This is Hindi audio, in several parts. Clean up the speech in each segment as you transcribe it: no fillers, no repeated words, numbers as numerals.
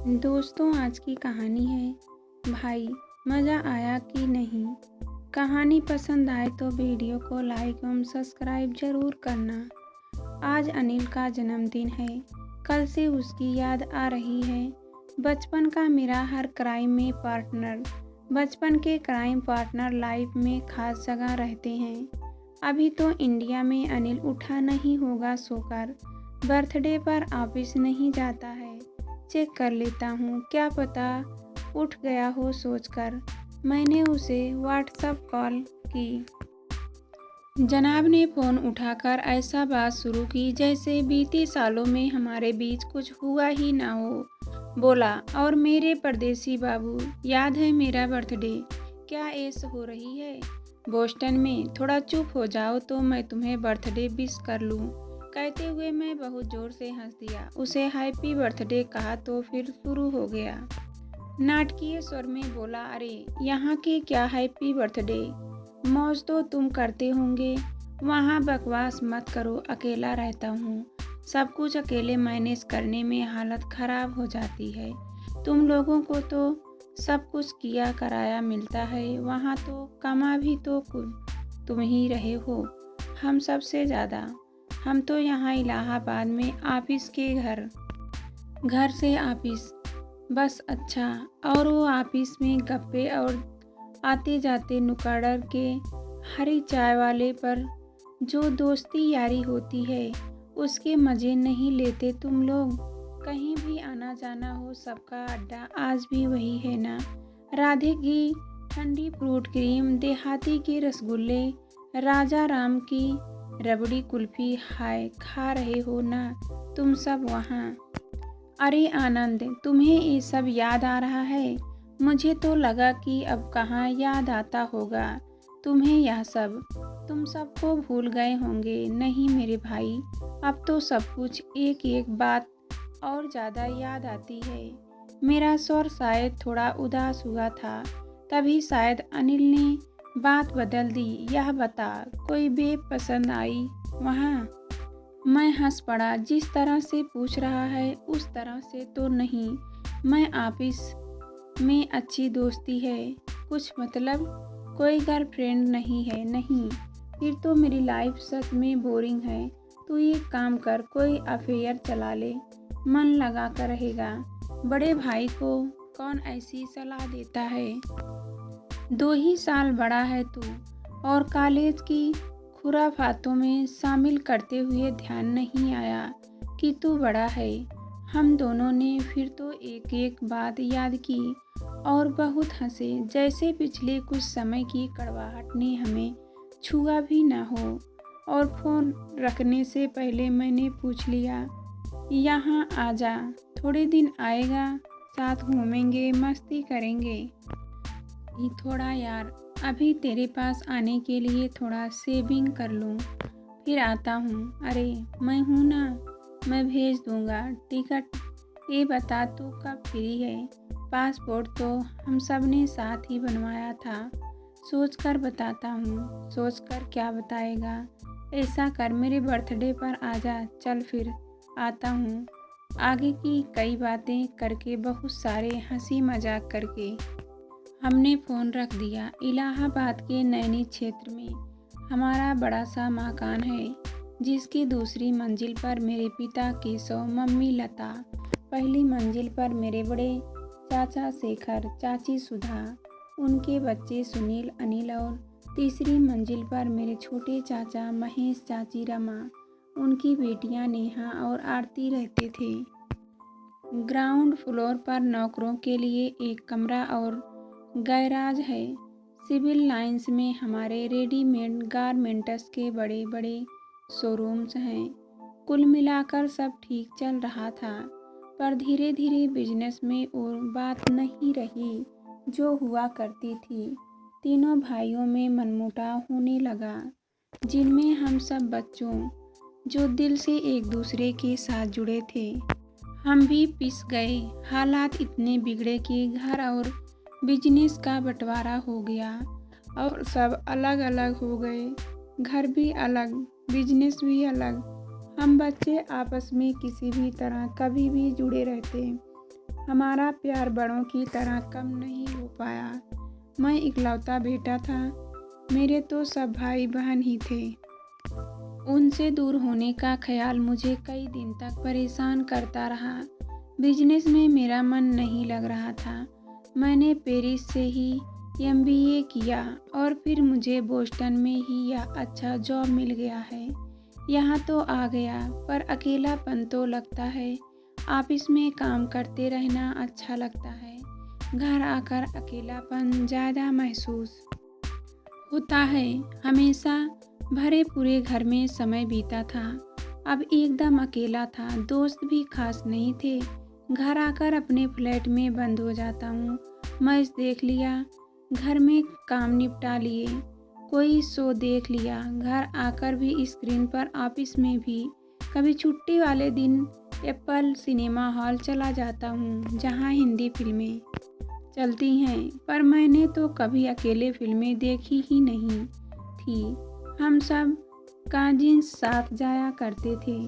दोस्तों, आज की कहानी है भाई। मज़ा आया कि नहीं? कहानी पसंद आए तो वीडियो को लाइक एवं सब्सक्राइब जरूर करना। आज अनिल का जन्मदिन है। कल से उसकी याद आ रही है। बचपन का मेरा हर क्राइम में पार्टनर। बचपन के क्राइम पार्टनर लाइफ में खास जगह रहते हैं। अभी तो इंडिया में अनिल उठा नहीं होगा सोकर। बर्थडे पर ऑफिस नहीं जाता है। चेक कर लेता हूँ, क्या पता उठ गया हो सोचकर मैंने उसे व्हाट्सएप कॉल की। जनाब ने फ़ोन उठाकर ऐसा बात शुरू की जैसे बीते सालों में हमारे बीच कुछ हुआ ही ना हो। बोला, और मेरे परदेसी बाबू, याद है मेरा बर्थडे? क्या ऐश हो रही है बोस्टन में? थोड़ा चुप हो जाओ तो मैं तुम्हें बर्थडे विश कर लूँ। कहते हुए मैं बहुत ज़ोर से हंस दिया। उसे हैप्पी बर्थडे कहा तो फिर शुरू हो गया। नाटकीय स्वर में बोला, अरे यहाँ के क्या हैप्पी बर्थडे, मौज तो तुम करते होंगे। वहाँ बकवास मत करो, अकेला रहता हूँ। सब कुछ अकेले मैनेज करने में हालत ख़राब हो जाती है। तुम लोगों को तो सब कुछ किया कराया मिलता है, वहाँ तो कमा भी तो तुम ही रहे हो, हम सबसे ज़्यादा। हम तो यहाँ इलाहाबाद में ऑफिस के घर से ऑफिस, बस। अच्छा, और वो ऑफिस में गप्पे और आते जाते नुक्कड़ के हरी चाय वाले पर जो दोस्ती यारी होती है, उसके मज़े नहीं लेते तुम लोग? कहीं भी आना जाना हो, सबका अड्डा आज भी वही है ना? राधे की ठंडी फ्रूट क्रीम, देहाती के रसगुल्ले, राजा राम की रबड़ी कुल्फी, हाय खा रहे हो ना तुम सब वहाँ? अरे आनंद, तुम्हें ये सब याद आ रहा है? मुझे तो लगा कि अब कहाँ याद आता होगा तुम्हें यह सब। तुम सबको भूल गए होंगे। नहीं मेरे भाई, अब तो सब कुछ एक एक बात और ज़्यादा याद आती है। मेरा स्वर शायद थोड़ा उदास हुआ था, तभी शायद अनिल ने बात बदल दी। यह बता, कोई बेब पसंद आई वहाँ? मैं हंस पड़ा। जिस तरह से पूछ रहा है उस तरह से तो नहीं। मैं ऑफिस में अच्छी दोस्ती है, कुछ मतलब कोई गर्लफ्रेंड नहीं है? नहीं। फिर तो मेरी लाइफ सच में बोरिंग है। तू एक काम कर, कोई अफेयर चला ले, मन लगा कर रहेगा। बड़े भाई को कौन ऐसी सलाह देता है? 2 ही साल बड़ा है तू, और कॉलेज की खुराफातों में शामिल करते हुए ध्यान नहीं आया कि तू बड़ा है। हम दोनों ने फिर तो एक एक बात याद की और बहुत हंसे, जैसे पिछले कुछ समय की कड़वाहट ने हमें छुआ भी ना हो। और फ़ोन रखने से पहले मैंने पूछ लिया, यहाँ आजा, थोड़े दिन आएगा, साथ घूमेंगे, मस्ती करेंगे। थोड़ा यार, अभी तेरे पास आने के लिए थोड़ा सेविंग कर लूँ, फिर आता हूँ। अरे मैं हूँ ना, मैं भेज दूँगा। टिकट ये बता तू कब फ्री है? पासपोर्ट तो हम सब ने साथ ही बनवाया था। सोच कर बताता हूँ। सोच कर क्या बताएगा? ऐसा कर, मेरे बर्थडे पर आजा। चल फिर आता हूँ। आगे की कई बातें करके, बहुत सारे हंसी मजाक करके हमने फ़ोन रख दिया। इलाहाबाद के नैनी क्षेत्र में हमारा बड़ा सा मकान है, जिसकी दूसरी मंजिल पर मेरे पिता केशव, मम्मी लता, पहली मंजिल पर मेरे बड़े चाचा शेखर, चाची सुधा, उनके बच्चे सुनील, अनिल, और तीसरी मंजिल पर मेरे छोटे चाचा महेश, चाची रमा, उनकी बेटियां नेहा और आरती रहते थे। ग्राउंड फ्लोर पर नौकरों के लिए एक कमरा और गैराज है। सिविल लाइंस में हमारे रेडीमेड गारमेंट्स के बड़े बड़े शोरूम्स हैं। कुल मिलाकर सब ठीक चल रहा था, पर धीरे धीरे बिजनेस में और बात नहीं रही जो हुआ करती थी। तीनों भाइयों में मनमुटाव होने लगा, जिनमें हम सब बच्चों जो दिल से एक दूसरे के साथ जुड़े थे, हम भी पिस गए। हालात इतने बिगड़े कि घर और बिजनेस का बंटवारा हो गया और सब अलग अलग हो गए। घर भी अलग, बिजनेस भी अलग। हम बच्चे आपस में किसी भी तरह कभी भी जुड़े रहते। हमारा प्यार बड़ों की तरह कम नहीं हो पाया। मैं इकलौता बेटा था, मेरे तो सब भाई बहन ही थे। उनसे दूर होने का ख्याल मुझे कई दिन तक परेशान करता रहा। बिजनेस में मेरा मन नहीं लग रहा था। मैंने पेरिस से ही MBA किया और फिर मुझे बोस्टन में ही यह अच्छा जॉब मिल गया है। यहाँ तो आ गया, पर अकेलापन तो लगता है। ऑफिस में काम करते रहना अच्छा लगता है, घर आकर अकेलापन ज़्यादा महसूस होता है। हमेशा भरे पूरे घर में समय बीता था, अब एकदम अकेला था। दोस्त भी खास नहीं थे। घर आकर अपने फ्लैट में बंद हो जाता हूँ। मैच देख लिया, घर में काम निपटा लिए, कोई शो देख लिया, घर आकर भी स्क्रीन पर, ऑफिस में भी। कभी छुट्टी वाले दिन एप्पल सिनेमा हॉल चला जाता हूँ, जहाँ हिंदी फिल्में चलती हैं, पर मैंने तो कभी अकेले फिल्में देखी ही नहीं थी। हम सब काजिन्स साथ जाया करते थे।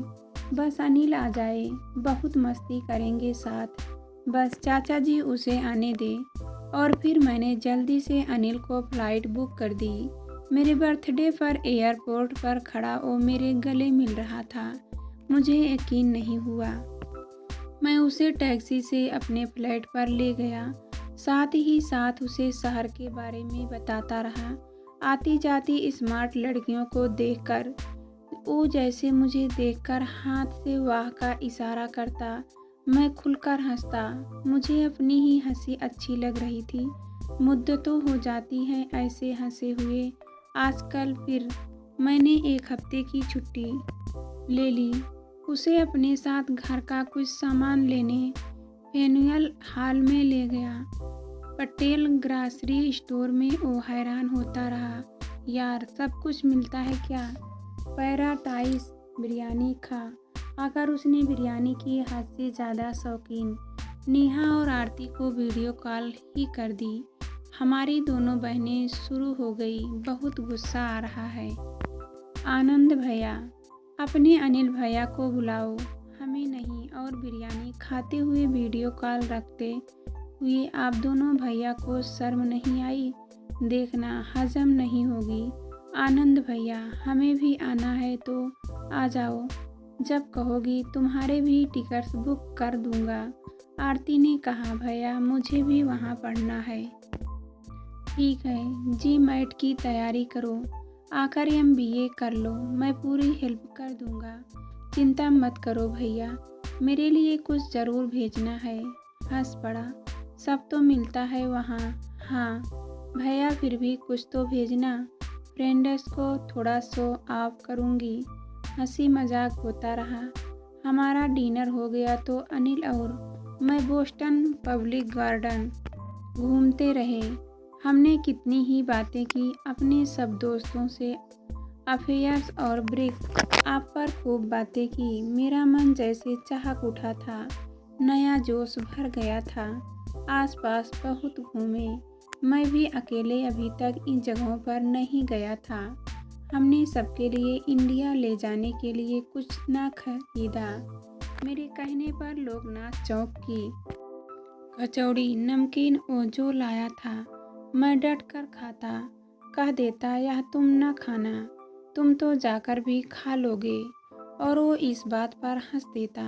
बस अनिल आ जाए, बहुत मस्ती करेंगे साथ, बस चाचा जी उसे आने दे। और फिर मैंने जल्दी से अनिल को फ्लाइट बुक कर दी। मेरे बर्थडे पर एयरपोर्ट पर खड़ा वो मेरे गले मिल रहा था। मुझे यकीन नहीं हुआ। मैं उसे टैक्सी से अपने फ्लैट पर ले गया, साथ ही साथ उसे शहर के बारे में बताता रहा। आती जाती स्मार्ट लड़कियों को देखकर वो जैसे मुझे देखकर हाथ से वाह का इशारा करता, मैं खुलकर हंसता। मुझे अपनी ही हंसी अच्छी लग रही थी। मुद्दतों हो जाती है ऐसे हंसे हुए आजकल। फिर मैंने एक हफ्ते की छुट्टी ले ली, उसे अपने साथ घर का कुछ सामान लेने फैनुअल हॉल में ले गया। पटेल ग्रॉसरी स्टोर में वो हैरान होता रहा, यार सब कुछ मिलता है क्या? पैराटाइज बिरयानी खा। आकर उसने बिरयानी की हद से ज़्यादा शौकीन नेहा और आरती को वीडियो कॉल ही कर दी। हमारी दोनों बहनें शुरू हो गई, बहुत गुस्सा आ रहा है। आनंद भैया, अपने अनिल भैया को बुलाओ, हमें नहीं। और बिरयानी खाते हुए वीडियो कॉल रखते हुए आप दोनों भैया को शर्म नहीं आई? देखना हजम नहीं होगी। आनंद भैया, हमें भी आना है तो आ जाओ, जब कहोगी तुम्हारे भी टिकट्स बुक कर दूंगा। आरती ने कहा, भैया मुझे भी वहाँ पढ़ना है। ठीक है जी, मैट की तैयारी करो, आकर MBA कर लो, मैं पूरी हेल्प कर दूंगा। चिंता मत करो भैया, मेरे लिए कुछ ज़रूर भेजना है। हंस पड़ा, सब तो मिलता है वहाँ। हाँ भैया, फिर भी कुछ तो भेजना, फ्रेंड्स को थोड़ा शो ऑफ करूँगी। हंसी मजाक होता रहा। हमारा डिनर हो गया तो अनिल और मैं बोस्टन पब्लिक गार्डन घूमते रहे। हमने कितनी ही बातें की, अपने सब दोस्तों से अफेयर्स और ब्रेक आप पर खूब बातें की। मेरा मन जैसे चहक उठा था, नया जोश भर गया था। आसपास बहुत घूमे, मैं भी अकेले अभी तक इन जगहों पर नहीं गया था। हमने सबके लिए इंडिया ले जाने के लिए कुछ ना खरीदा। मेरे कहने पर लोकनाथ चौक की कचौड़ी नमकीन वो जो लाया था, मैं डट कर खाता, कह देता यह तुम न खाना, तुम तो जाकर भी खा लोगे, और वो इस बात पर हंस देता।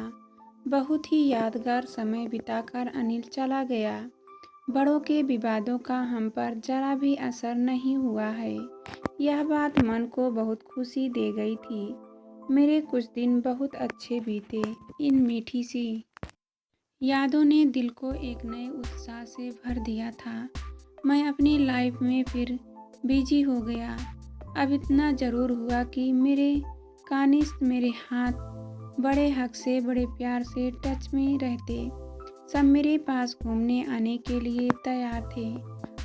बहुत ही यादगार समय बिताकर अनिल चला गया। बड़ों के विवादों का हम पर जरा भी असर नहीं हुआ है, यह बात मन को बहुत खुशी दे गई थी। मेरे कुछ दिन बहुत अच्छे बीते। इन मीठी सी यादों ने दिल को एक नए उत्साह से भर दिया था। मैं अपनी लाइफ में फिर बिजी हो गया। अब इतना ज़रूर हुआ कि मेरे कानिस्ट मेरे हाथ बड़े हक से बड़े प्यार से टच में रहते। सब मेरे पास घूमने आने के लिए तैयार थे।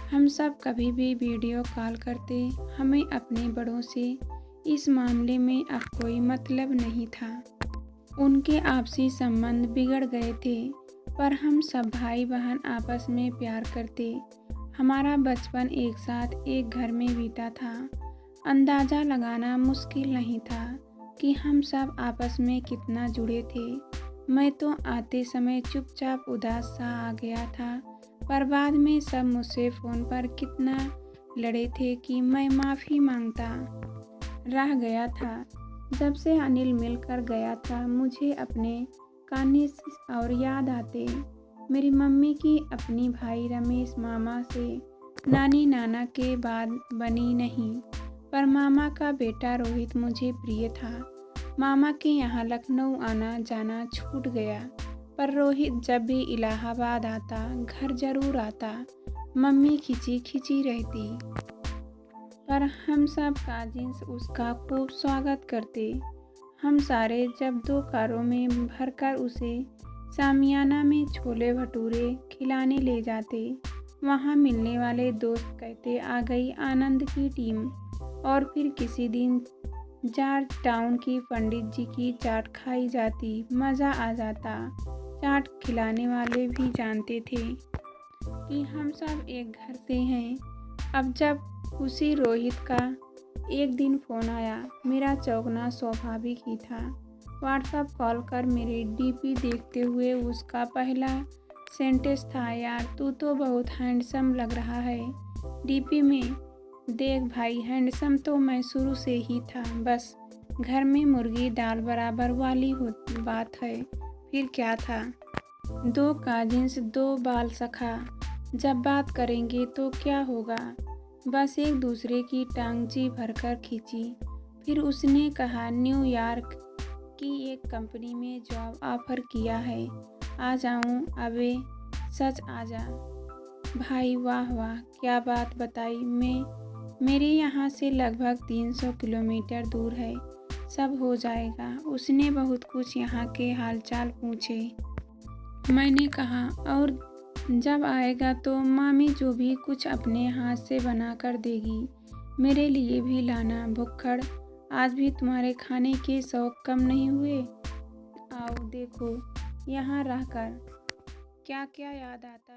हम सब कभी भी वीडियो कॉल करते। हमें अपने बड़ों से इस मामले में अब कोई मतलब नहीं था। उनके आपसी संबंध बिगड़ गए थे, पर हम सब भाई बहन आपस में प्यार करते। हमारा बचपन एक साथ एक घर में बीता था। अंदाज़ा लगाना मुश्किल नहीं था कि हम सब आपस में कितना जुड़े थे। मैं तो आते समय चुपचाप उदास सा आ गया था, पर बाद में सब मुझसे फ़ोन पर कितना लड़े थे कि मैं माफ़ी मांगता रह गया था। जब से अनिल मिलकर गया था, मुझे अपने कान्हे और याद आते। मेरी मम्मी की अपनी भाई रमेश मामा से नानी नाना के बाद बनी नहीं, पर मामा का बेटा रोहित मुझे प्रिय था। मामा के यहाँ लखनऊ आना जाना छूट गया, पर रोहित जब भी इलाहाबाद आता घर जरूर आता। मम्मी खिंची खिंची रहती, पर हम सब काजिन्स उसका खूब स्वागत करते। हम सारे जब 2 कारों में भरकर उसे सामियाना में छोले भटूरे खिलाने ले जाते, वहाँ मिलने वाले दोस्त कहते आ गई आनंद की टीम। और फिर किसी दिन जॉर्ज टाउन की पंडित जी की चाट खाई जाती, मज़ा आ जाता। चाट खिलाने वाले भी जानते थे कि हम सब एक घर से हैं। अब जब उसी रोहित का एक दिन फ़ोन आया, मेरा चौंकना स्वाभाविक ही था। व्हाट्सएप कॉल कर मेरे डीपी देखते हुए उसका पहला सेंटेंस था, यार तू तो बहुत हैंडसम लग रहा है डीपी में। देख भाई, हैंडसम तो मैं शुरू से ही था, बस घर में मुर्गी दाल बराबर वाली बात है। फिर क्या था, 2 काजिन्स 2 बाल सखा, जब बात करेंगे तो क्या होगा, बस एक दूसरे की टांग जी भरकर खींची। फिर उसने कहा न्यूयॉर्क की एक कंपनी में जॉब ऑफर किया है, आ जाऊं? अबे सच आजा भाई। वाह वाह, क्या बात बताई। मेरे यहाँ से लगभग 300 किलोमीटर दूर है, सब हो जाएगा। उसने बहुत कुछ यहाँ के हालचाल पूछे। मैंने कहा और जब आएगा तो मामी जो भी कुछ अपने हाथ से बना कर देगी, मेरे लिए भी लाना। भुक्खड़, आज भी तुम्हारे खाने के शौक कम नहीं हुए। आओ देखो, यहाँ रहकर क्या क्या याद आता है।